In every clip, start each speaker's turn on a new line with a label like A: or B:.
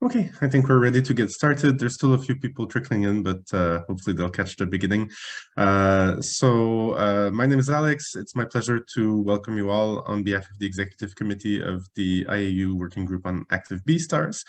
A: Okay, I think we're ready to get started. There's still a few people trickling in, but hopefully they'll catch the beginning. My name is Alex. It's my pleasure to welcome you all on behalf of the Executive Committee of the IAU Working Group on Active B stars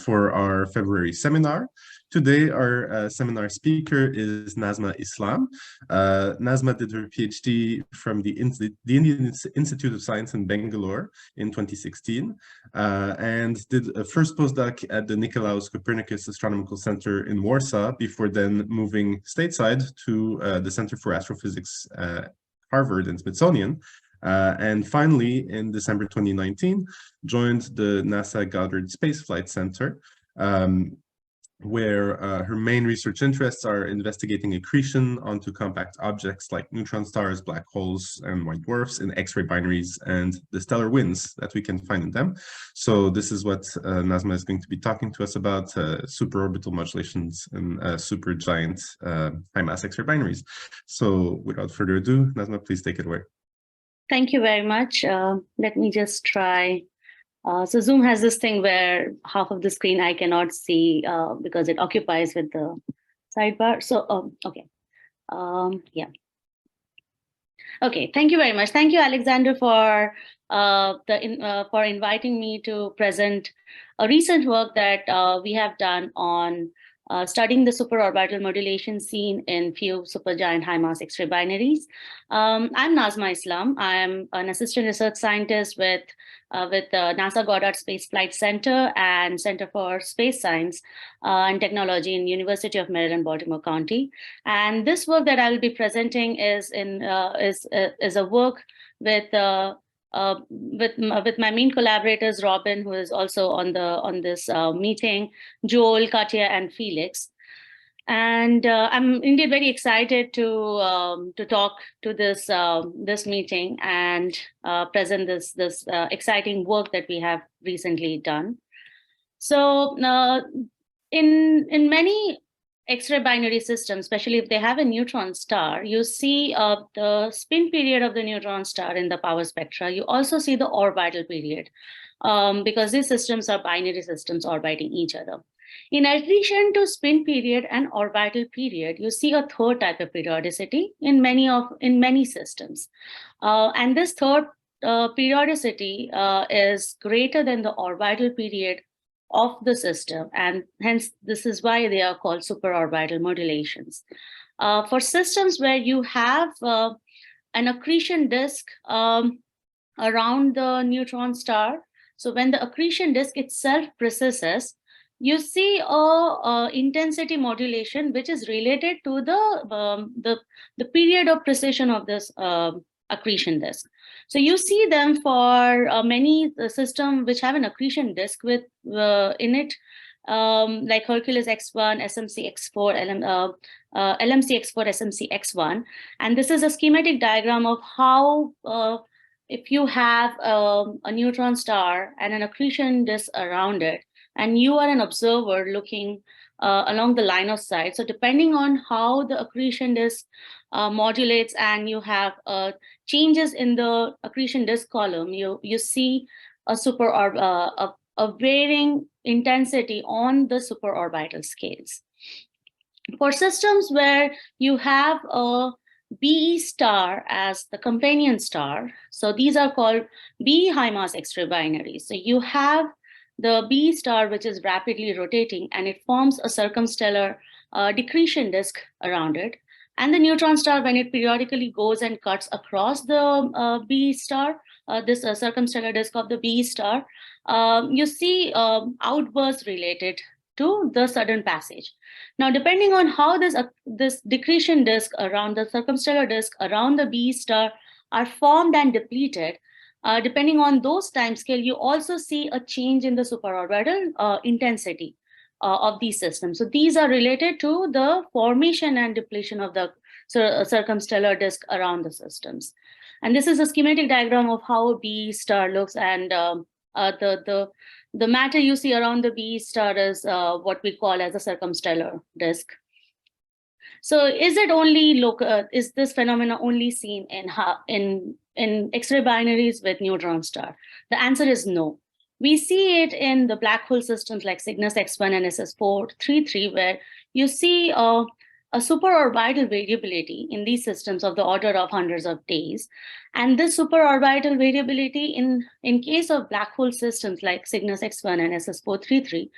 A: for our February seminar. Today, our seminar speaker is Nazma Islam. Nazma did her PhD from the Indian Institute of Science in Bangalore in 2016 and did a first postdoc at the Nicolaus Copernicus Astronomical Center in Warsaw before then moving stateside to the Center for Astrophysics at Harvard and Smithsonian. And finally, in December 2019, joined the NASA Goddard Space Flight Center, where her main research interests are investigating accretion onto compact objects like neutron stars, black holes, and white dwarfs in X-ray binaries and the stellar winds that we can find in them. So this is what Nazma is going to be talking to us about, super-orbital modulations and supergiant high mass X-ray binaries. So without further ado, Nazma, please take it away.
B: Thank you very much. Let me just try. So Zoom has this thing where half of the screen I cannot see because it occupies with the sidebar. So, okay. Yeah. Okay, thank you very much. Thank you, Alexander, for inviting me to present a recent work that we have done on studying the superorbital modulation seen in few supergiant high mass X-ray binaries. I'm Nazma Islam. I'm an assistant research scientist with NASA Goddard Space Flight Center and Center for Space Science and Technology in University of Maryland, Baltimore County. And this work that I will be presenting is a work with my main collaborators, Robin, who is also on this meeting, Joel, Katya, and Felix. And I'm indeed very excited to talk to this meeting and present this exciting work that we have recently done. So in many X-ray binary systems, especially if they have a neutron star, you see the spin period of the neutron star in the power spectra. You also see the orbital period because these systems are binary systems orbiting each other. In addition to spin period and orbital period, you see a third type of periodicity in many systems. And this third periodicity is greater than the orbital period of the system, and hence this is why they are called superorbital modulations. For systems where you have an accretion disk around the neutron star, so when the accretion disk itself precesses, you see a intensity modulation which is related to the period of precession of this accretion disk. So you see them for many systems which have an accretion disk with in it, like Hercules X1, SMC X4, LMC X4, SMC X1. And this is a schematic diagram of how if you have a neutron star and an accretion disk around it, and you are an observer looking along the line of sight. So depending on how the accretion disk modulates and you have changes in the accretion disk column, you see a varying intensity on the superorbital scales. For systems where you have a BE star as the companion star, so these are called BE high mass X-ray binaries. So you have the B star, which is rapidly rotating, and it forms a circumstellar decretion disk around it. And the neutron star, when it periodically goes and cuts across the B star, this circumstellar disk of the B star, you see outbursts related to the sudden passage. Now, depending on how this decretion disk around the circumstellar disk around the B star are formed and depleted, depending on those timescale, you also see a change in the superorbital intensity of these systems. So these are related to the formation and depletion of the circumstellar disk around the systems. And this is a schematic diagram of how a B star looks, and the matter you see around the B star is what we call as a circumstellar disk. So is it only local? Is this phenomena only seen in X-ray binaries with neutron star? The answer is no. We see it in the black hole systems like Cygnus X1 and SS433, where you see a superorbital variability in these systems of the order of hundreds of days. And this superorbital variability in case of black hole systems like Cygnus X1 and SS433,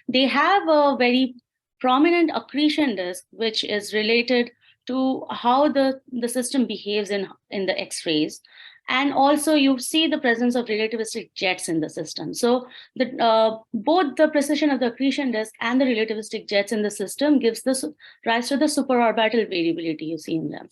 B: they have a very prominent accretion disk, which is related to how the system behaves in the X-rays. And also you see the presence of relativistic jets in the system. So both the precision of the accretion disk and the relativistic jets in the system gives rise to the superorbital variability you see in them.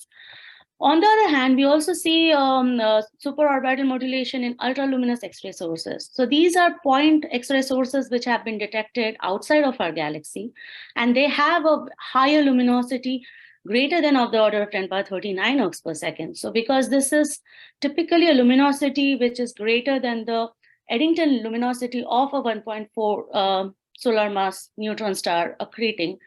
B: On the other hand, we also see superorbital modulation in ultraluminous X-ray sources. So these are point X-ray sources which have been detected outside of our galaxy, and they have a higher luminosity greater than of the order of 10 power 39 ergs per second. So because this is typically a luminosity which is greater than the Eddington luminosity of a 1.4 solar mass neutron star accreting,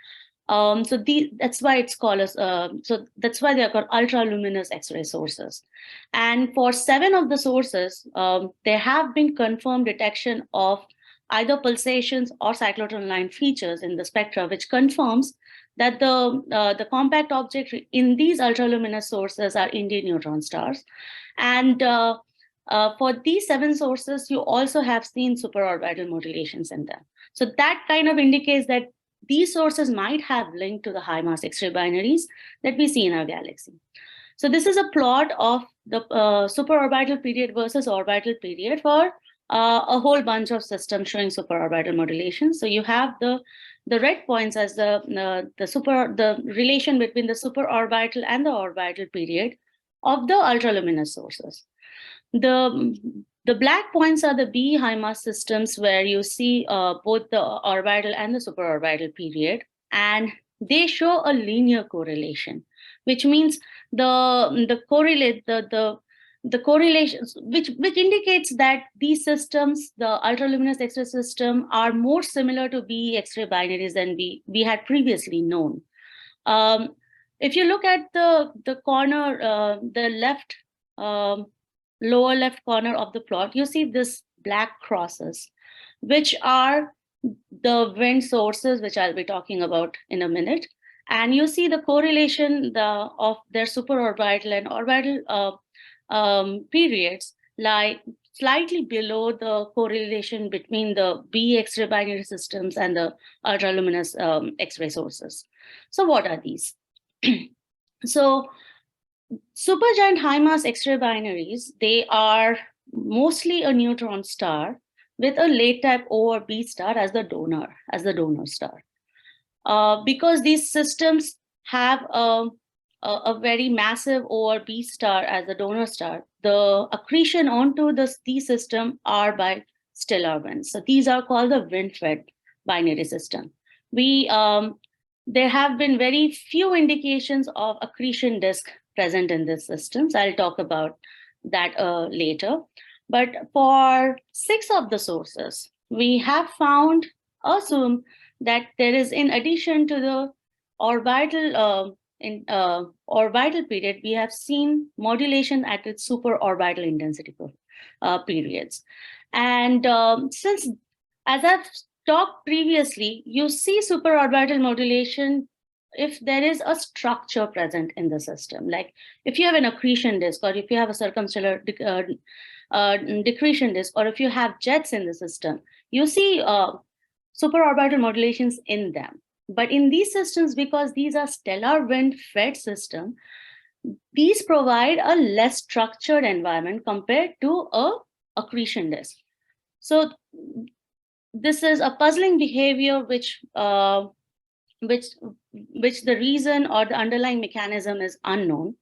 B: that's why it's called that's why they are called ultraluminous X-ray sources. And for 7 of the sources, there have been confirmed detection of either pulsations or cyclotron line features in the spectra, which confirms that the compact objects in these ultraluminous sources are Indian neutron stars. And for these 7 sources, you also have seen superorbital modulations in them. So that kind of indicates that these sources might have linked to the high mass X-ray binaries that we see in our galaxy. So this is a plot of the superorbital period versus orbital period for a whole bunch of systems showing superorbital modulation. So you have the red points as the relation between the superorbital and the orbital period of the ultraluminous sources. The black points are the B high mass systems where you see both the orbital and the superorbital period, and they show a linear correlation, which means the correlations, which indicates that these systems, the ultraluminous X-ray system, are more similar to B X-ray binaries than we had previously known. If you look at the corner, the left lower left corner of the plot, you see this black crosses, which are the wind sources, which I'll be talking about in a minute. And you see the correlation of their superorbital and orbital periods lie slightly below the correlation between the B X-ray binary systems and the ultraluminous X-ray sources. So what are these? So supergiant high mass X-ray binaries, they are mostly a neutron star with a late type O or B star as the donor star. Because these systems have a very massive O or B star as a donor star, the accretion onto these system are by stellar winds. So these are called the wind-fed binary system. There have been very few indications of accretion disk present in these systems. I'll talk about that later. But for 6 of the sources, we have found assume that there is, in addition to the orbital period, we have seen modulation at its superorbital intensity periods. And since, as I've talked previously, you see superorbital modulation if there is a structure present in the system. Like if you have an accretion disk, or if you have a circumstellar decretion disk, or if you have jets in the system, you see superorbital modulations in them. But in these systems, because these are stellar wind-fed systems, these provide a less structured environment compared to a accretion disk. So this is a puzzling behavior which the reason or the underlying mechanism is unknown.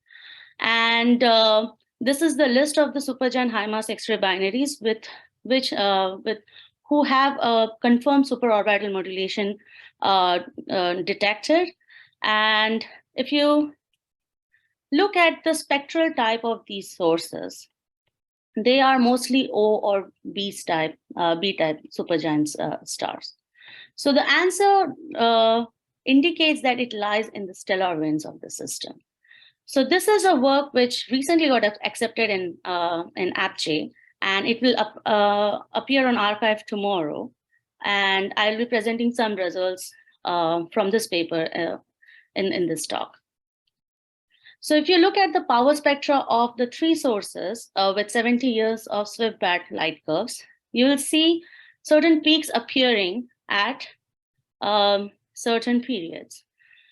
B: And this is the list of the supergiant high mass X-ray binaries who have a confirmed superorbital modulation detected. And if you look at the spectral type of these sources, they are mostly O or B type supergiant stars. So the answer indicates that it lies in the stellar winds of the system. So this is a work which recently got accepted in APJ, and it will appear on arXiv tomorrow. And I'll be presenting some results from this paper in this talk. So if you look at the power spectra of the three sources with 70 years of swift-back light curves, you will see certain peaks appearing at certain periods.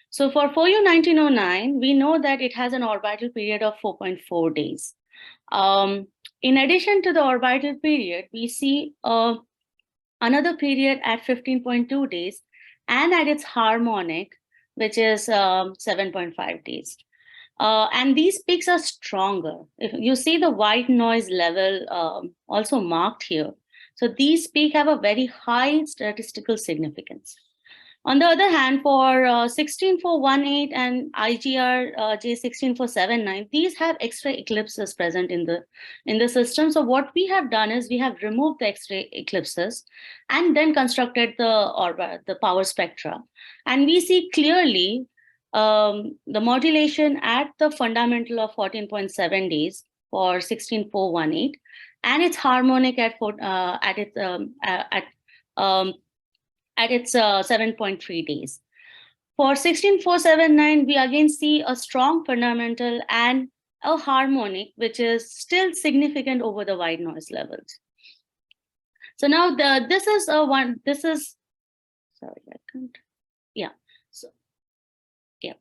B: So for 4U 1909, we know that it has an orbital period of 4.4 days. In addition to the orbital period, we see another period at 15.2 days and at its harmonic, which is 7.5 days. And these peaks are stronger. If you see the white noise level also marked here. So these peaks have a very high statistical significance. On the other hand, for 16418 and IGR J16479, these have X-ray eclipses present in the system. So what we have done is we have removed the X-ray eclipses and then constructed the power spectra. And we see clearly the modulation at the fundamental of 14.7 days for 16418 and its harmonic at its 7.3 days. For 16479, we again see a strong fundamental and a harmonic, which is still significant over the white noise levels. So now this is, sorry, I can't, yeah. So, yeah.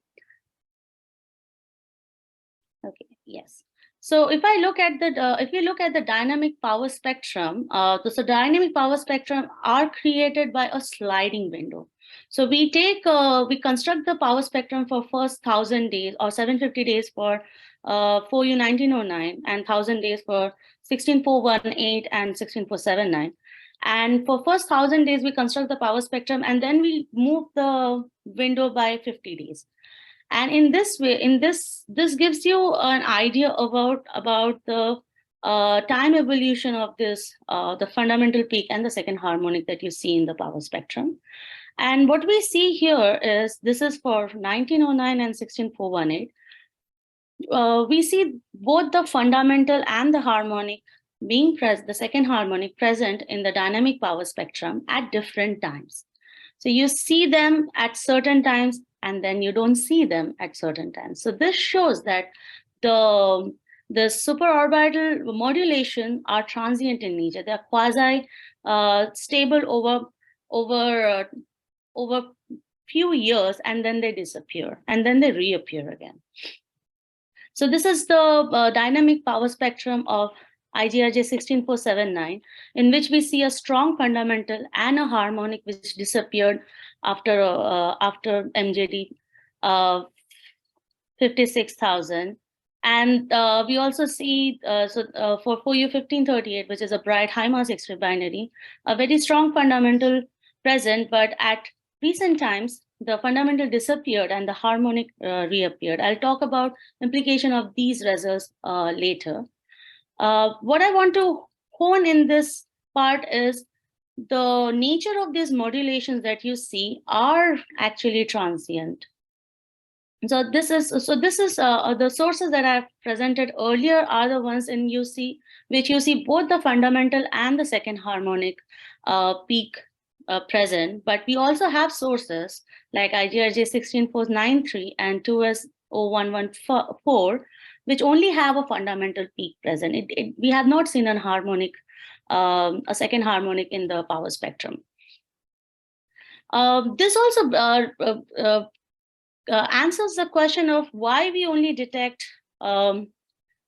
B: Okay, yes. So if I look at the dynamic power spectrum, so dynamic power spectrum are created by a sliding window. So we construct the power spectrum for first 1,000 days or 750 days for 4U 1909 and 1,000 days for 16418 and 16479. And for first 1,000 days, we construct the power spectrum and then we move the window by 50 days. And in this way, this gives you an idea about the time evolution of this, the fundamental peak and the second harmonic that you see in the power spectrum. And what we see here is, this is for 1909 and 16418. We see both the fundamental and the harmonic being present, the second harmonic present in the dynamic power spectrum at different times. So you see them at certain times, and then you don't see them at certain times. So this shows that the superorbital modulation are transient in nature. They are quasi stable over few years, and then they disappear, and then they reappear again. So this is the dynamic power spectrum of IGRJ 16479, in which we see a strong fundamental and a harmonic which disappeared after MJD 56,000. And we also see, for 4U 1538, which is a bright high mass X-ray binary, a very strong fundamental present, but at recent times, the fundamental disappeared and the harmonic reappeared. I'll talk about implication of these results later. What I want to hone in this part is the nature of these modulations that you see are actually transient. So this is the sources that I've presented earlier are the ones in which you see both the fundamental and the second harmonic peak present. But we also have sources like IGRJ 16493 and 2S0114, which only have a fundamental peak present. We have not seen a harmonic, a second harmonic in the power spectrum. This also answers the question of why we only detect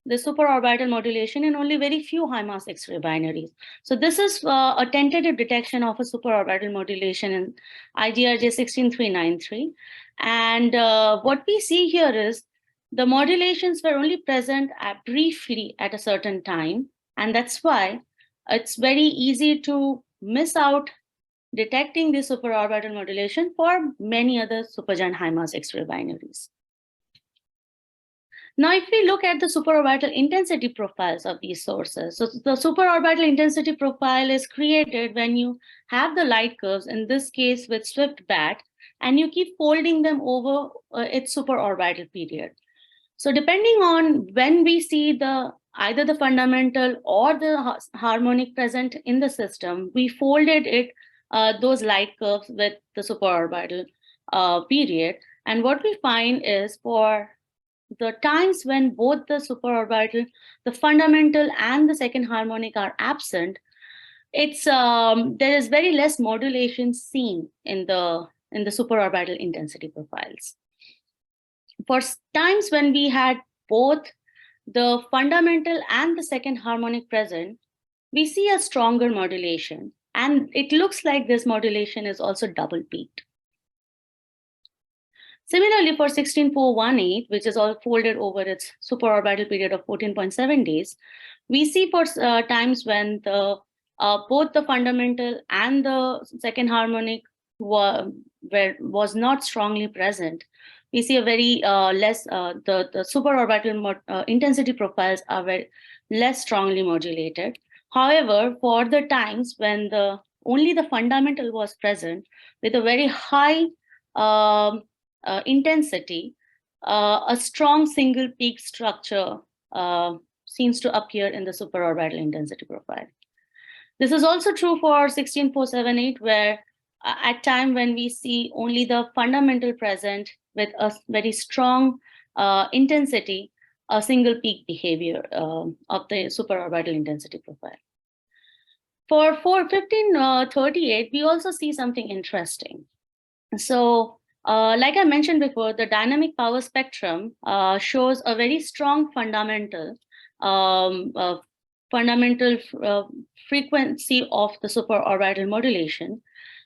B: the superorbital modulation in only very few high mass X-ray binaries. So this is a tentative detection of a superorbital modulation in IGRJ 16393. And what we see here is the modulations were only present briefly at a certain time. And that's why it's very easy to miss out detecting the superorbital modulation for many other supergiant high mass X-ray binaries. Now, if we look at the superorbital intensity profiles of these sources, so the superorbital intensity profile is created when you have the light curves, in this case with swift bat, and you keep folding them over its superorbital period. So depending on when we see the either the fundamental or the harmonic present in the system, we folded it, those light curves with the superorbital period. And what we find is for the times when both the superorbital, the fundamental and the second harmonic are absent, it's there is very less modulation seen in the superorbital intensity profiles. For times when we had both the fundamental and the second harmonic present, we see a stronger modulation, and it looks like this modulation is also double peaked. Similarly, for 16418, which is all folded over its superorbital period of 14.7 days, we see for times when the both the fundamental and the second harmonic was not strongly present, we see a very less, the superorbital intensity profiles are very less strongly modulated. However, for the times when only the fundamental was present with a very high intensity, a strong single peak structure seems to appear in the superorbital intensity profile. This is also true for 16478, where at time when we see only the fundamental present with a very strong intensity, a single peak behavior of the superorbital intensity profile. For 1538, we also see something interesting. So, like I mentioned before, the dynamic power spectrum shows a very strong fundamental frequency of the superorbital modulation.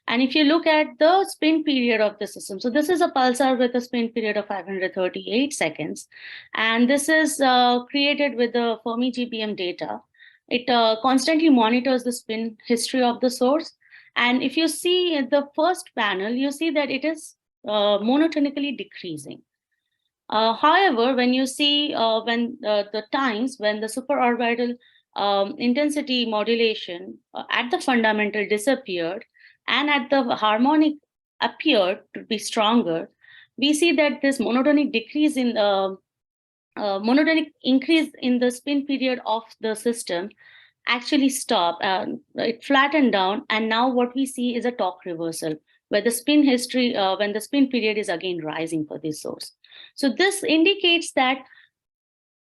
B: And if you look at the spin period of the system, so this is a pulsar with a spin period of 538 seconds. And this is created with the Fermi GPM data. It constantly monitors the spin history of the source. And if you see the first panel, you see that it is monotonically decreasing. However, when you see when the times when the superorbital intensity modulation at the fundamental disappeared and at the harmonic appeared to be stronger, we see that this monotonic decrease in monotonic increase in the spin period of the system actually stopped. It flattened down, and now what we see is a torque reversal, where the spin history, when the spin period is again rising for this source. So this indicates that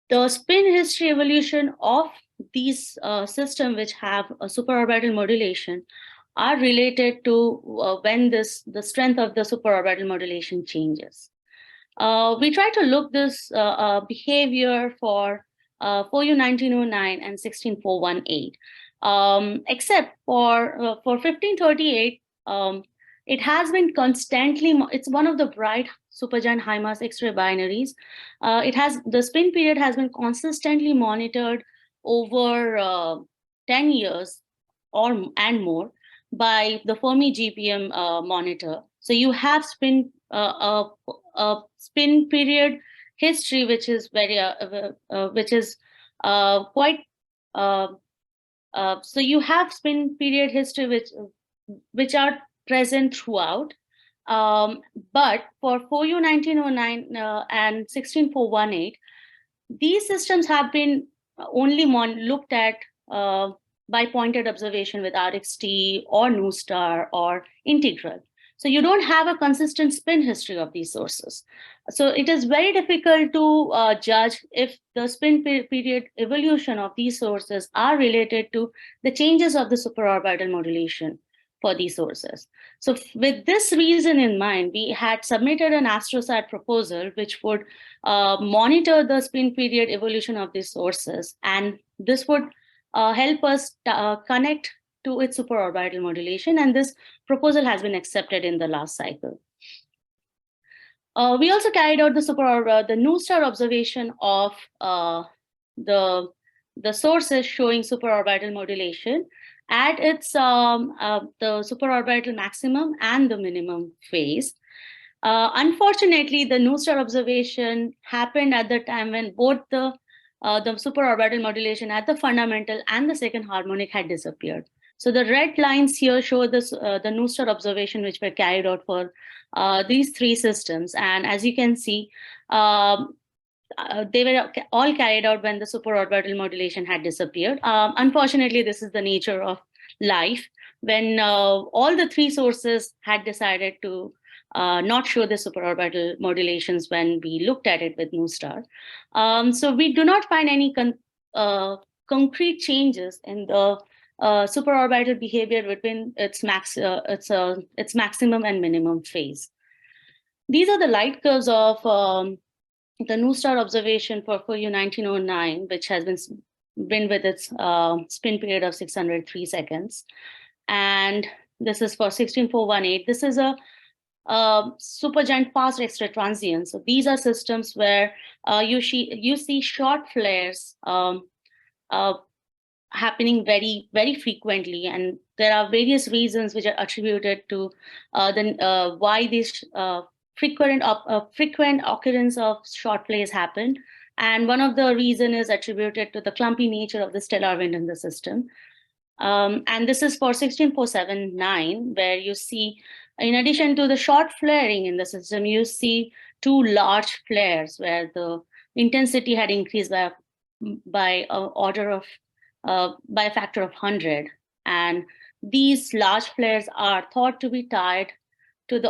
B: the spin history evolution of these systems which have a superorbital modulation are related to when the strength of the superorbital modulation changes. We try to look this behavior for 4U1909 and 16418, except for 1538, it has been constantly, it's one of the bright Supergiant High Mass X-ray binaries. The spin period has been consistently monitored over 10 years and more by the Fermi GPM monitor. So you have spin period history, which is very quite. So you have spin period history which are present throughout. But for 4U1909 and 16418, these systems have been only looked at by pointed observation with RXT or NuSTAR or integral. So you don't have a consistent spin history of these sources. So it is very difficult to judge if the spin period evolution of these sources are related to the changes of the superorbital modulation for these sources. So with this reason in mind, we had submitted an AstroSat proposal which would monitor the spin period evolution of these sources, and this would help us connect to its superorbital modulation, and this proposal has been accepted in the last cycle. We also carried out the NuSTAR observation of the sources showing superorbital modulation at its the superorbital maximum and the minimum phase. Unfortunately, the NuSTAR observation happened at the time when both the superorbital modulation at the fundamental and the second harmonic had disappeared. So the red lines here show this, the NuSTAR observation which were carried out for these three systems. And as you can see, they were all carried out when the superorbital modulation had disappeared. Unfortunately, this is the nature of life. When all the three sources had decided to not show the superorbital modulations when we looked at it with NuSTAR. So we do not find any concrete changes in the superorbital behavior between its maximum and minimum phase. These are the light curves of the NuSTAR observation for FOU 1909, which has been with its spin period of 603 seconds. And this is for 16418. This is a supergiant fast X-ray transient. So these are systems where you see short flares happening very, very frequently. And there are various reasons which are attributed to why these frequent occurrence of short flares happen. And one of the reasons is attributed to the clumpy nature of the stellar wind in the system. And this is for 16479, where you see, in addition to the short flaring in the system, you see two large flares where the intensity had increased by a factor of 100. And these large flares are thought to be tied to the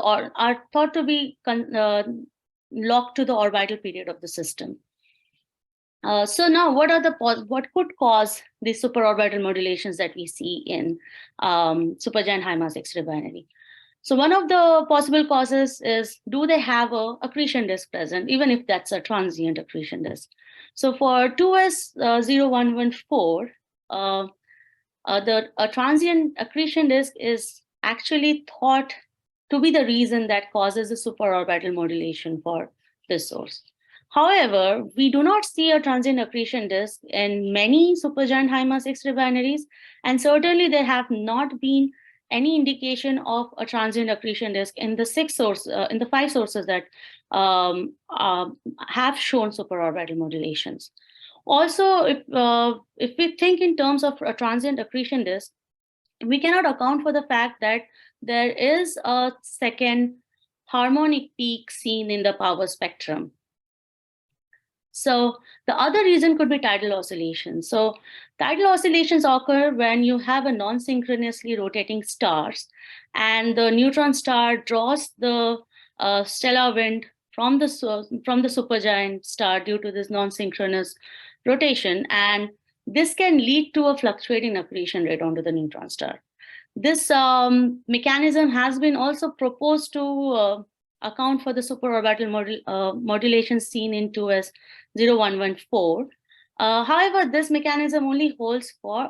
B: locked to the orbital period of the system. So now, what could cause the superorbital modulations that we see in supergiant high mass X-ray binary? So one of the possible causes is, do they have a accretion disk present, even if that's a transient accretion disk? So for 2S0114, a transient accretion disk is actually thought to be the reason that causes the superorbital modulation for this source. However, we do not see a transient accretion disk in many supergiant high mass X-ray binaries, and certainly there have not been any indication of a transient accretion disk in the in the 5 sources that have shown superorbital modulations. Also, if we think in terms of a transient accretion disk, we cannot account for the fact that there is a second harmonic peak seen in the power spectrum. So the other reason could be tidal oscillations. So tidal oscillations occur when you have a non-synchronously rotating stars, and the neutron star draws the stellar wind from the supergiant star due to this non-synchronous rotation, and this can lead to a fluctuating accretion rate onto the neutron star. This mechanism has been also proposed to account for the superorbital modulation seen in 2S0114. However, this mechanism only holds for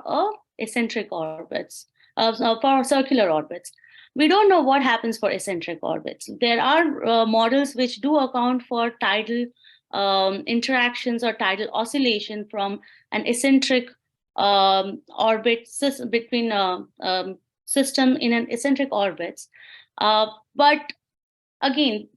B: eccentric orbits, for circular orbits. We don't know what happens for eccentric orbits. There are models which do account for tidal interactions or tidal oscillation from an eccentric orbit between system in an eccentric orbits. But again,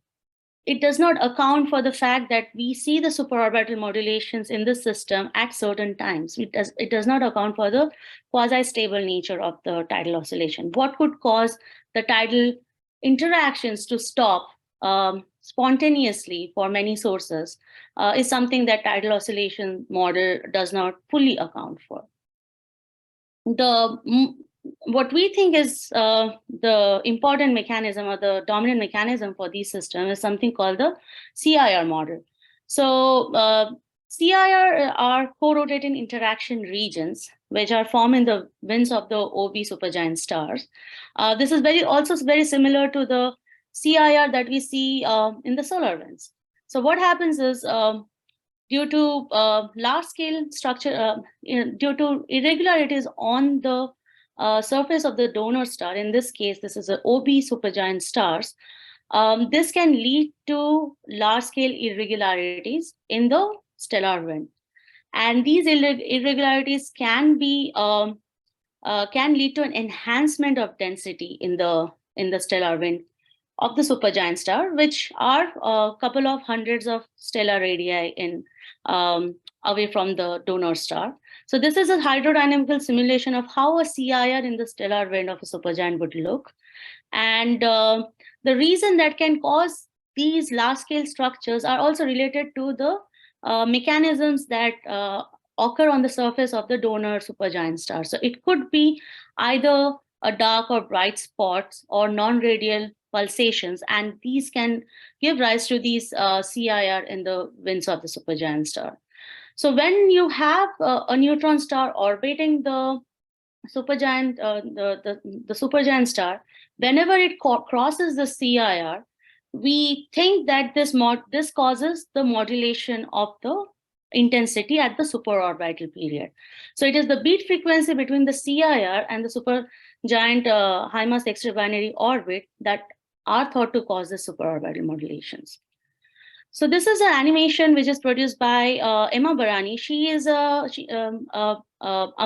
B: it does not account for the fact that we see the superorbital modulations in the system at certain times. It does not account for the quasi-stable nature of the tidal oscillation. What could cause the tidal interactions to stop spontaneously for many sources is something that tidal oscillation model does not fully account for. What we think is the important mechanism or the dominant mechanism for these systems is something called the CIR model. So CIR are co-rotating interaction regions, which are formed in the winds of the OB supergiant stars. This is also very similar to the CIR that we see in the solar winds. So what happens is, due to large-scale structure, due to irregularities on the surface of the donor star, in this case, this is an OB supergiant stars, this can lead to large-scale irregularities in the stellar wind. And these irregularities can lead to an enhancement of density in the stellar wind of the supergiant star, which are a couple of hundreds of stellar radii away from the donor star. So this is a hydrodynamical simulation of how a CIR in the stellar wind of a supergiant would look. And the reason that can cause these large-scale structures are also related to the mechanisms that occur on the surface of the donor supergiant star. So it could be either a dark or bright spots or non-radial pulsations, and these can give rise to these CIR in the winds of the supergiant star. So when you have a neutron star orbiting the supergiant, the supergiant star, whenever it crosses the CIR, we think that this causes the modulation of the intensity at the superorbital period. So it is the beat frequency between the CIR and the supergiant high mass X-ray binary orbit that are thought to cause the superorbital modulations. So this is an animation which is produced by Emma Barani. She is a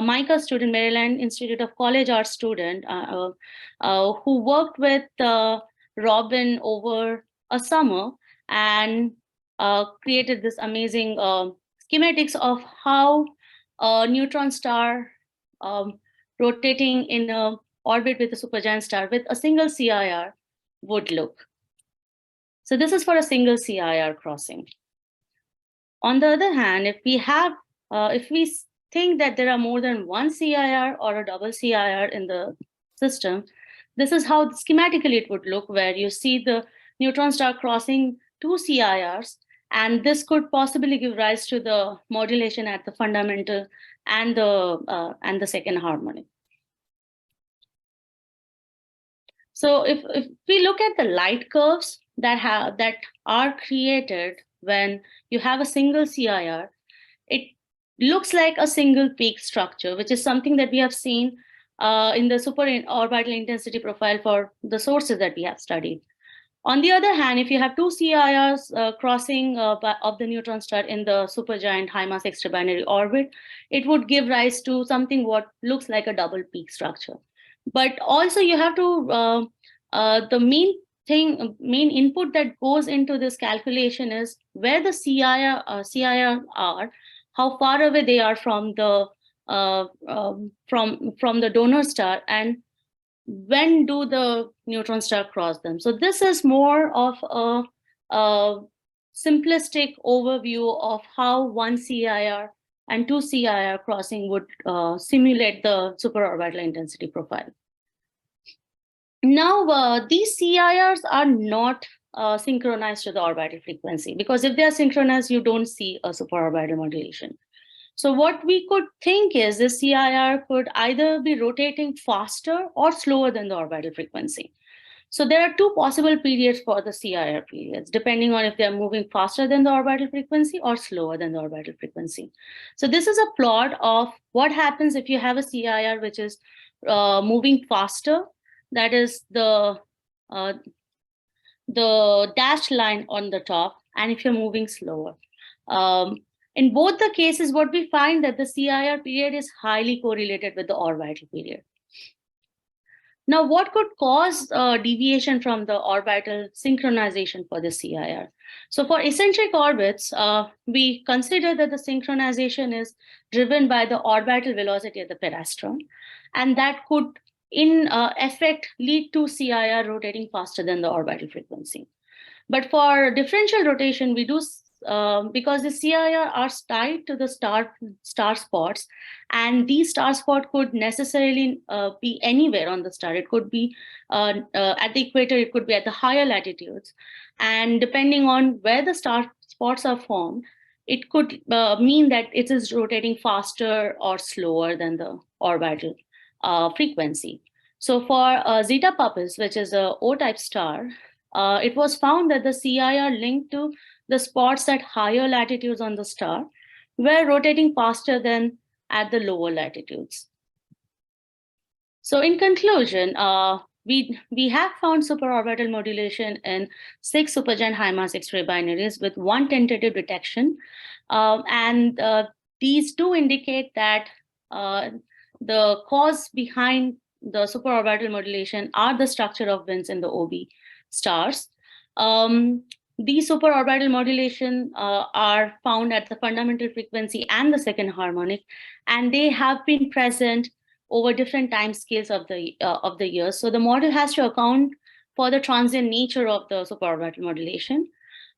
B: MICA student, Maryland Institute of College Arts student, who worked with Robin over a summer and created this amazing schematics of how a neutron star rotating in an orbit with a supergiant star with a single CIR would look. So this is for a single CIR crossing. On the other hand, if we think that there are more than one CIR or a double CIR in the system, this is how schematically it would look, where you see the neutron star crossing two CIRs, and this could possibly give rise to the modulation at the fundamental and the second harmonic. So if we look at the light curves that are created when you have a single CIR, it looks like a single peak structure, which is something that we have seen in the superorbital intensity profile for the sources that we have studied. On the other hand, if you have two CIRs crossing of the neutron star in the supergiant high mass X-ray binary orbit, it would give rise to something what looks like a double peak structure. But also you have to, the main input that goes into this calculation is where the CIR are, how far away they are from the donor star, and when do the neutron star cross them. So this is more of a simplistic overview of how one CIR and two CIR crossing would simulate the superorbital intensity profile. Now, these CIRs are not synchronized to the orbital frequency, because if they are synchronized, you don't see a superorbital modulation. So what we could think is the CIR could either be rotating faster or slower than the orbital frequency. So there are two possible periods for the CIR periods, depending on if they're moving faster than the orbital frequency or slower than the orbital frequency. So this is a plot of what happens if you have a CIR which is moving faster, that is the dashed line on the top, and if you're moving slower. In both the cases, what we find that the CIR period is highly correlated with the orbital period. Now, what could cause deviation from the orbital synchronization for the CIR? So for eccentric orbits, we consider that the synchronization is driven by the orbital velocity of the peristron, and that could in effect lead to CIR rotating faster than the orbital frequency. But for differential rotation, we do because the CIR are tied to the star spots, and these star spots could necessarily be anywhere on the star. It could be at the equator, it could be at the higher latitudes, and depending on where the star spots are formed, it could mean that it is rotating faster or slower than the orbital frequency. So for Zeta Puppis, which is a O-type star, it was found that the CIR linked to the spots at higher latitudes on the star were rotating faster than at the lower latitudes. So in conclusion, we have found superorbital modulation in 6 supergiant high mass X-ray binaries with 1 tentative detection. And these do indicate that the cause behind the superorbital modulation are the structure of winds in the OB stars. These superorbital modulation are found at the fundamental frequency and the second harmonic, and they have been present over different time scales of the year. So the model has to account for the transient nature of the superorbital modulation.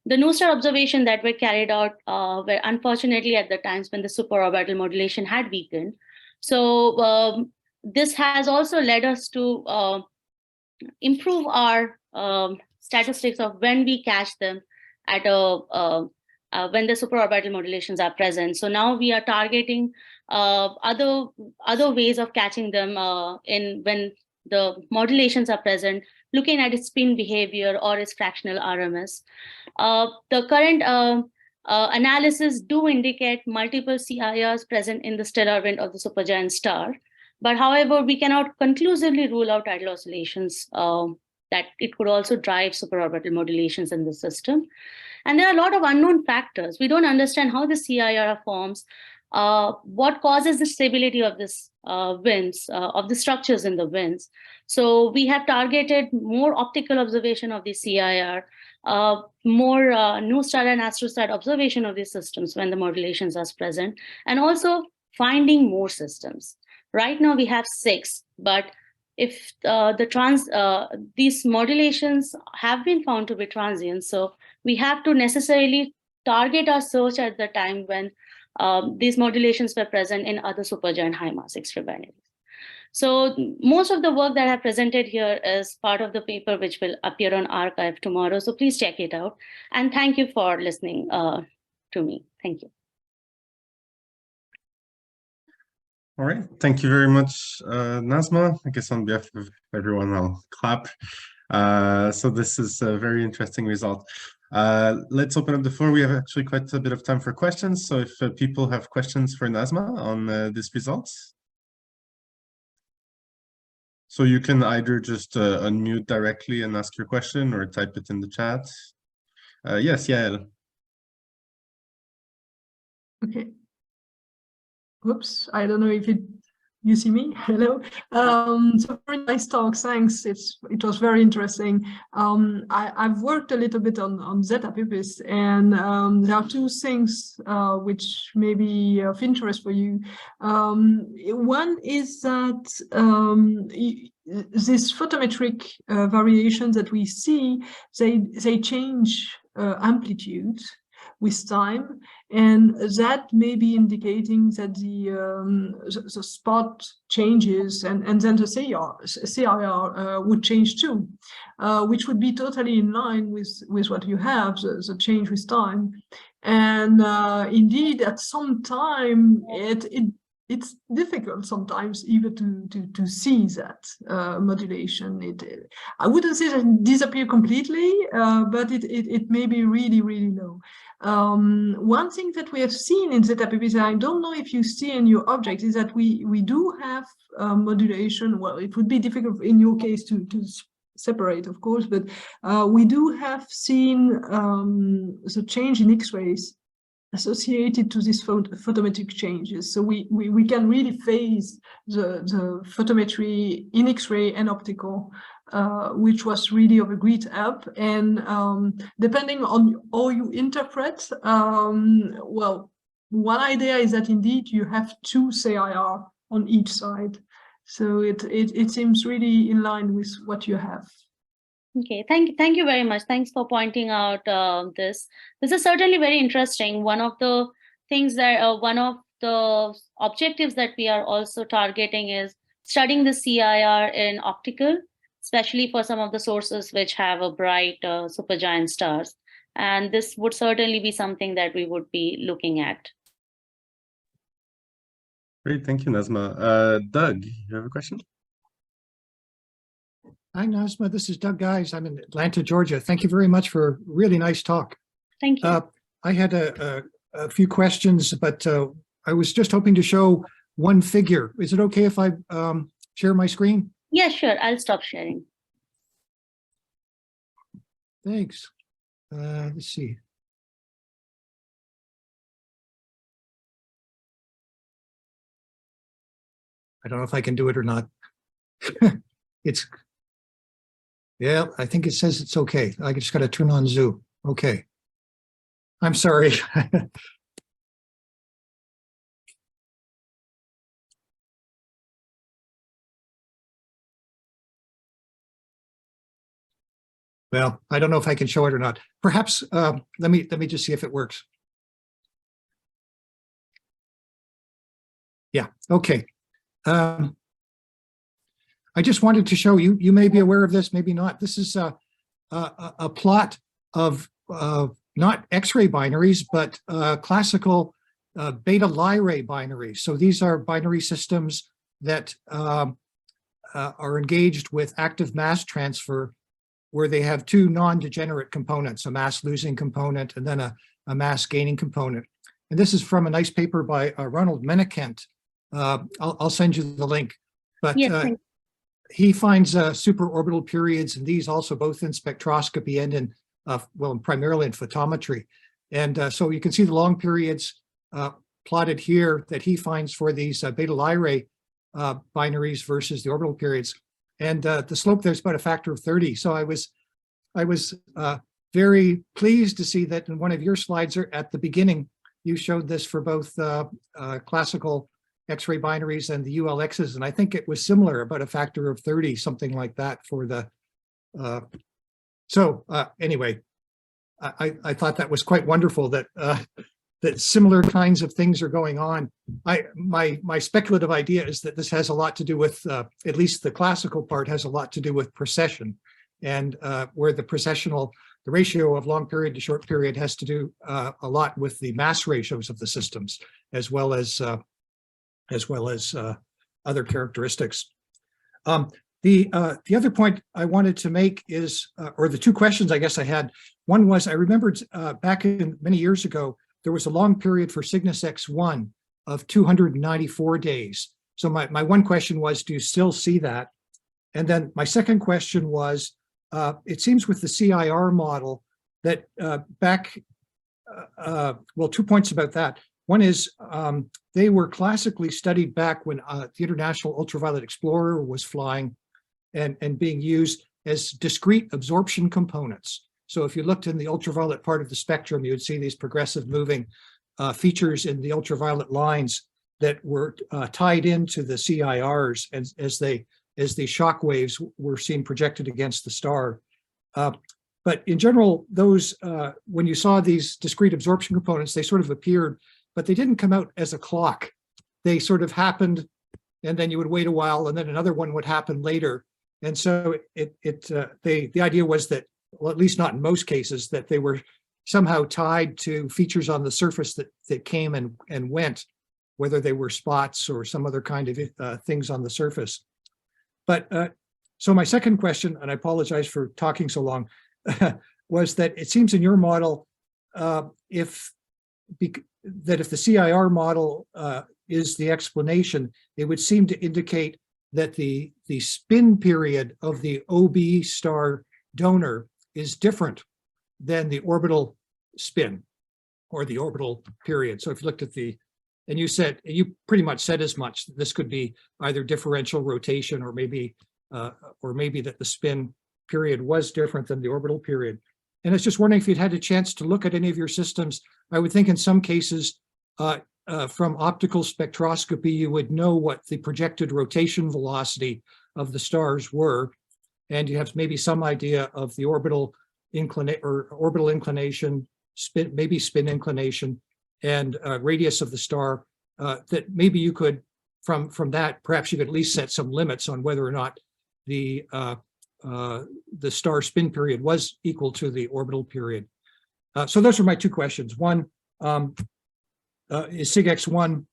B: The NuSTAR observation that were carried out were unfortunately at the times when the superorbital modulation had weakened. So this has also led us to improve our statistics of when we catch them at when the superorbital modulations are present. So now we are targeting other ways of catching them when the modulations are present, looking at its spin behavior or its fractional RMS. The current analysis do indicate multiple CIRs present in the stellar wind of the supergiant star. But however, we cannot conclusively rule out tidal oscillations that it could also drive superorbital modulations in the system. And there are a lot of unknown factors. We don't understand how the CIR forms, what causes the stability of this winds, of the structures in the winds. So we have targeted more optical observation of the CIR, more NuSTAR and AstroSat observation of these systems when the modulations are present, and also finding more systems. Right now we have 6, but if these modulations have been found to be transient, so we have to necessarily target our search at the time when these modulations were present in other supergiant high mass X-ray binaries. So most of the work that I have presented here is part of the paper which will appear on arXiv tomorrow. So please check it out. And thank you for listening to me. Thank you.
A: All right, thank you very much, Nazma. I guess on behalf of everyone, I'll clap. So this is a very interesting result. Let's open up the floor. We have actually quite a bit of time for questions. So if people have questions for Nazma on these results. So you can either just unmute directly and ask your question or type it in the chat. Yes, Yael.
C: Okay. Oops, I don't know if you see me. Hello. So very nice talk. Thanks. It was very interesting. I've worked a little bit on Zeta Pipis, and there are 2 things which may be of interest for you. One is that this photometric variations that we see, they change amplitude with time, and that may be indicating that the spot changes, and then the CIR would change too, which would be totally in line with what you have, the change with time. And indeed, at some time, it's difficult sometimes even to see that modulation. I wouldn't say that it disappears completely, but it may be really, really low. One thing that we have seen in Zeta Pipis, I don't know if you see in your object, is that we do have modulation. Well, it would be difficult in your case to separate, of course, but we do have seen the change in X-rays associated to these photometric changes. So we can really phase the photometry in X-ray and optical, which was really of a great help. And depending on how you interpret, well, one idea is that indeed you have 2 CIR on each side. So it seems really in line with what you have.
B: Okay, thank you very much. Thanks for pointing out this. This is certainly very interesting. One of the things that one of the objectives that we are also targeting is studying the CIR in optical, especially for some of the sources which have a bright supergiant stars. And this would certainly be something that we would be looking at.
A: Great, thank you, Nazma. Doug, you have a question?
D: Hi, Nazma. This is Doug Guys. I'm in Atlanta, Georgia. Thank you very much for a really nice talk.
B: Thank you.
D: I had a few questions, but I was just hoping to show one figure. Is it okay if I share my screen?
B: Yeah, sure. I'll stop sharing.
D: Thanks. Let's see. I don't know if I can do it or not. Yeah, I think it says it's okay. I just got to turn on Zoom. Okay. I'm sorry. Well, I don't know if I can show it or not. Perhaps let me just see if it works. Yeah. Okay. I just wanted to show you. You may be aware of this, maybe not. This is a plot of not X-ray binaries, but classical beta Lyrae binaries. So these are binary systems that are engaged with active mass transfer, where they have two non-degenerate components, a mass losing component and then a mass gaining component. And this is from a nice paper by Ronald Menekent. I'll send you the link. But
B: yes,
D: he finds superorbital periods, and these also both in spectroscopy and in, well, primarily in photometry. And so you can see the long periods plotted here that he finds for these beta Lyrae binaries versus the orbital periods. And the slope there's about a factor of 30. So I was very pleased to see that in one of your slides at the beginning, you showed this for both classical X-ray binaries and the ULXs, and I think it was similar, about a factor of 30, something like that for the. Anyway, I thought that was quite wonderful that that similar kinds of things are going on. My speculative idea is that this has a lot to do with, at least the classical part has a lot to do with precession, and where the ratio of long period to short period has to do a lot with the mass ratios of the systems, as well as other characteristics. The other point I wanted to make is, or the two questions I guess I had, one was I remembered back in many years ago, there was a long period for Cygnus X1 of 294 days. So my one question was, do you still see that? And then my second question was, it seems with the CIR model that well, 2 points about that. One is they were classically studied back when the International Ultraviolet Explorer was flying and being used as discrete absorption components. So if you looked in the ultraviolet part of the spectrum, you would see these progressive moving features in the ultraviolet lines that were tied into the CIRs as the shock waves were seen projected against the star. But in general, those when you saw these discrete absorption components, they sort of appeared, but they didn't come out as a clock. They sort of happened, and then you would wait a while, and then another one would happen later. And so the idea was that, well, at least not in most cases, that they were somehow tied to features on the surface that came and went, whether they were spots or some other kind of things on the surface. But so my second question, and I apologize for talking so long, was that it seems in your model, if the CIR model is the explanation, it would seem to indicate that the spin period of the OB star donor is different than the orbital spin or the orbital period. So if you looked at and you pretty much said as much, this could be either differential rotation or maybe that the spin period was different than the orbital period. And I was just wondering if you'd had a chance to look at any of your systems. I would think in some cases from optical spectroscopy, you would know what the projected rotation velocity of the stars were, and you have maybe some idea of the orbital inclination, maybe spin inclination, and radius of the star. That maybe you could, from that, perhaps you could at least set some limits on whether or not the star spin period was equal to the orbital period. So those are my two questions. One, is SIG-X1,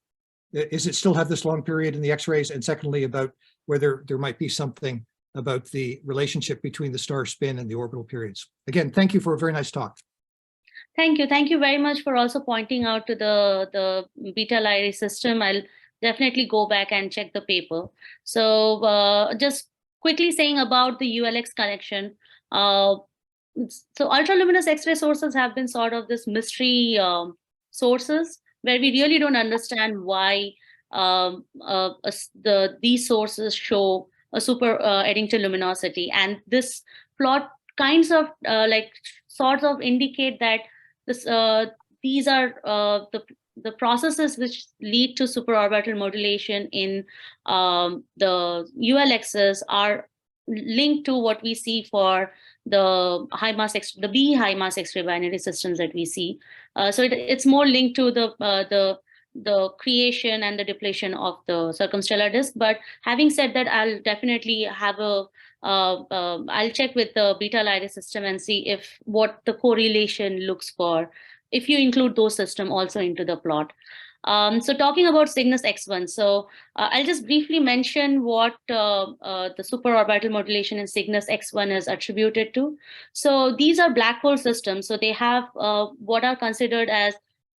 D: is it still have this long period in the X-rays? And secondly, about whether there might be something about the relationship between the star spin and the orbital periods. Again, thank you for a very nice talk.
B: Thank you. Thank you very much for also pointing out to the beta Lyrae system. I'll definitely go back and check the paper. So just quickly saying about the ULX connection. So ultraluminous X-ray sources have been sort of this mystery sources where we really don't understand why these sources show a super Eddington luminosity. And this plot kinds of sort of indicate that these are the processes which lead to superorbital modulation in the ULXs are linked to what we see for the B high mass X-ray binary systems that we see. So it's more linked to the creation and the depletion of the circumstellar disk. But having said that, I'll definitely have I'll check with the beta Lyris system and see if what the correlation looks for, if you include those systems also into the plot. So talking about Cygnus X1, so I'll just briefly mention what the superorbital modulation in Cygnus X1 is attributed to. So these are black hole systems. So they have what are considered as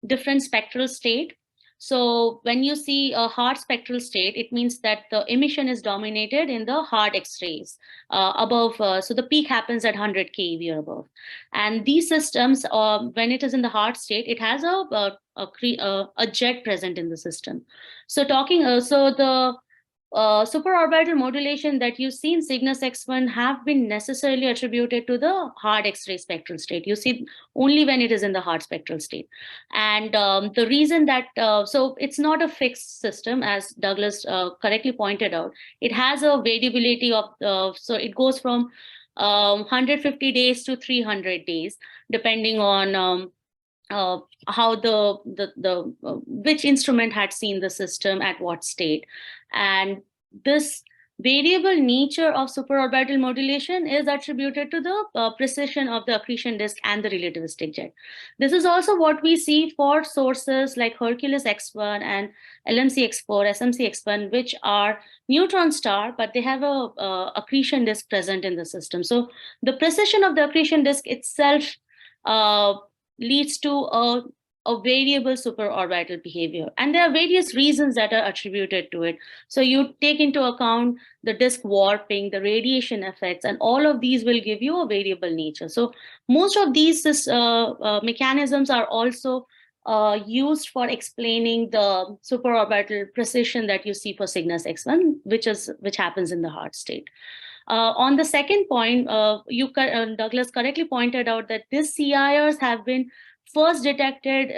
B: different spectral state. So when you see a hard spectral state, it means that the emission is dominated in the hard X-rays above. So the peak happens at 100 keV or above. And these systems, when it is in the hard state, it has a jet present in the system. So so the superorbital modulation that you see in Cygnus X1 have been necessarily attributed to the hard X-ray spectral state. You see only when it is in the hard spectral state. And the reason that, so it's not a fixed system, as Douglas correctly pointed out. It has a variability of, so it goes from 150 days to 300 days, depending on how which instrument had seen the system at what state. And this variable nature of superorbital modulation is attributed to the precision of the accretion disk and the relativistic jet. This is also what we see for sources like Hercules X1 and LMC X4, SMC X1, which are neutron star, but they have a accretion disk present in the system. So the precision of the accretion disk itself leads to a variable superorbital behavior. And there are various reasons that are attributed to it. So you take into account the disk warping, the radiation effects, and all of these will give you a variable nature. So most of these mechanisms are also used for explaining the superorbital precision that you see for Cygnus X1, which happens in the hard state. On the second point, Douglas correctly pointed out that these CIRs have been first detected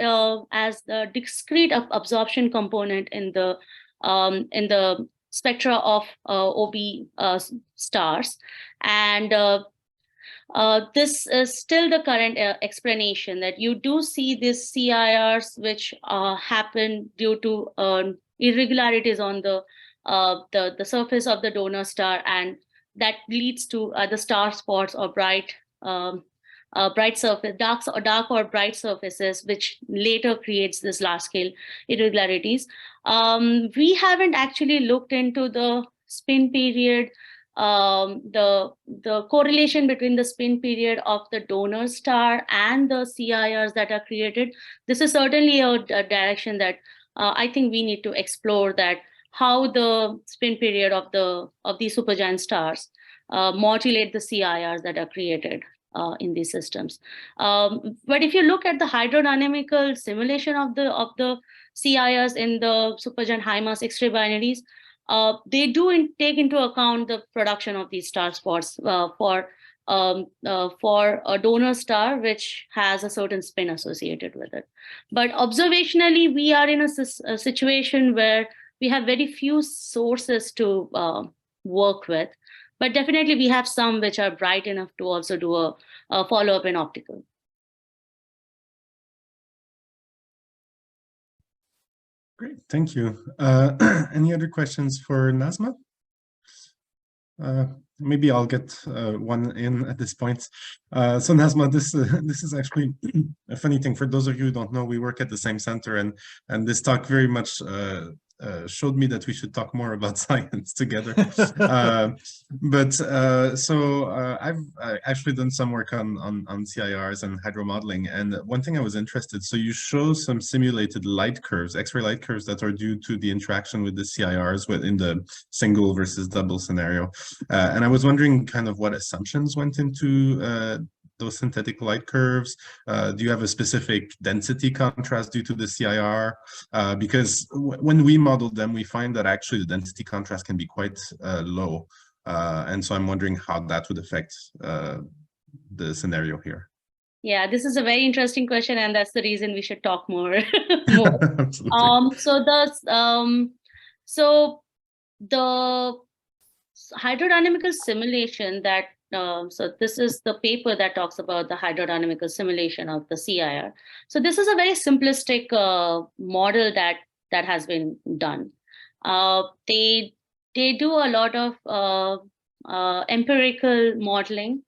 B: as the discrete absorption component in the spectra of OB stars. And this is still the current explanation, that you do see these CIRs which happen due to irregularities on the surface of the donor star, and that leads to the star spots or bright surface, dark or bright surfaces, which later creates this large scale irregularities. We haven't actually looked into the spin period, the correlation between the spin period of the donor star and the CIRs that are created. This is certainly a direction that I think we need to explore, that how the spin period of these supergiant stars modulate the CIRs that are created in these systems. But if you look at the hydrodynamical simulation of the CIRs in the Supergiant High Mass X-ray binaries, they do take into account the production of these star spots for a donor star which has a certain spin associated with it. But observationally, we are in a situation where we have very few sources to work with, but definitely we have some which are bright enough to also do a follow-up in optical.
A: Great, thank you. Any other questions for Nazma? Maybe I'll get one in at this point. So Nazma, this is actually a funny thing. For those of you who don't know, we work at the same center, and this talk very much showed me that we should talk more about science together. I've actually done some work on CIRs and hydromodeling, and one thing I was interested, so you show some simulated light curves, X-ray light curves that are due to the interaction with the CIRs within the single versus double scenario. And I was wondering kind of what assumptions went into those synthetic light curves. Do you have a specific density contrast due to the CIR? Because when we model them, we find that actually the density contrast can be quite low. And so I'm wondering how that would affect the scenario here.
B: Yeah, this is a very interesting question, and that's the reason we should talk more. hydrodynamical simulation that, so this is the paper that talks about the hydrodynamical simulation of the CIR. So this is a very simplistic model that has been done. They do a lot of empirical modeling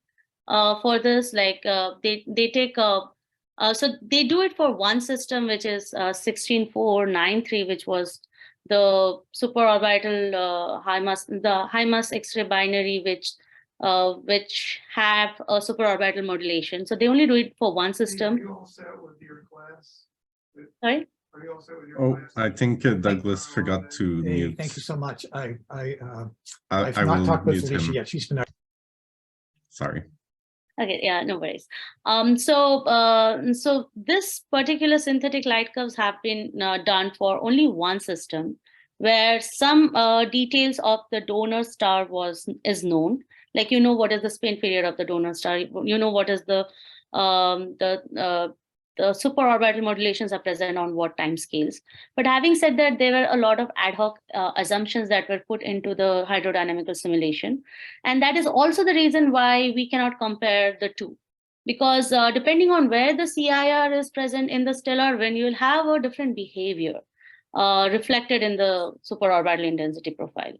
B: for this, like they take so they do it for one system, which is 16493, which was the superorbital high mass X-ray binary, which have a superorbital modulation. So they only do it for one system.
E: Are you all set with your class?
B: Sorry?
E: Are you all set with your
A: Oh,
E: class?
A: I think Douglas forgot to
D: Hey,
A: mute.
D: thank you so much. I've
A: I
D: not
A: will
D: talked with
A: mute
D: Felicia
A: him.
D: yet. She's been
A: Sorry.
B: Okay, yeah, no worries. So this particular synthetic light curves have been done for only one system, where some details of the donor star is known. Like, you know, what is the spin period of the donor star? You know, what is the superorbital modulations are present on what time scales. But having said that, there were a lot of ad hoc assumptions that were put into the hydrodynamical simulation. And that is also the reason why we cannot compare the two. Because depending on where the CIR is present in the stellar wind, you'll have a different behavior reflected in the superorbital intensity profile.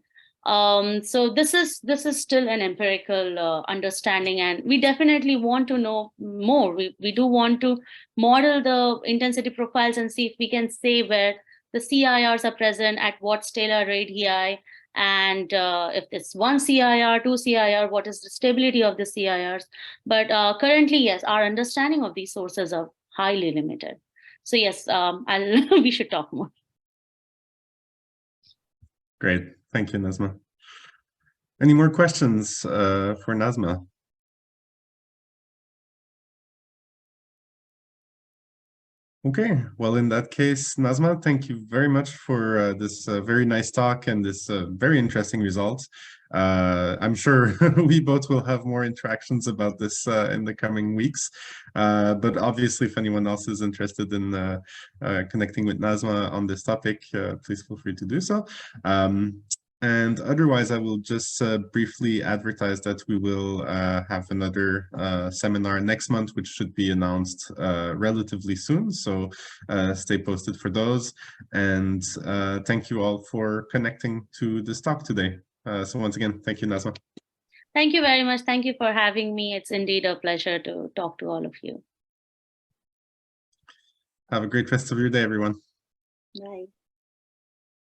B: So this is still an empirical understanding, and we definitely want to know more. We do want to model the intensity profiles and see if we can say where the CIRs are present at what stellar radii, and if it's one CIR, two CIR, what is the stability of the CIRs. But currently, yes, our understanding of these sources are highly limited. So yes, we should talk more.
A: Great. Thank you, Nazma. Any more questions for Nazma? Okay, well, in that case, Nazma, thank you very much for this very nice talk and this very interesting results. I'm sure we both will have more interactions about this in the coming weeks. But obviously, if anyone else is interested in connecting with Nazma on this topic, please feel free to do so. And otherwise, I will just briefly advertise that we will have another seminar next month, which should be announced relatively soon. So stay posted for those. And thank you all for connecting to this talk today. So once again, thank you, Nazma.
B: Thank you very much. Thank you for having me. It's indeed a pleasure to talk to all of you.
A: Have a great rest of your day, everyone.
B: Bye.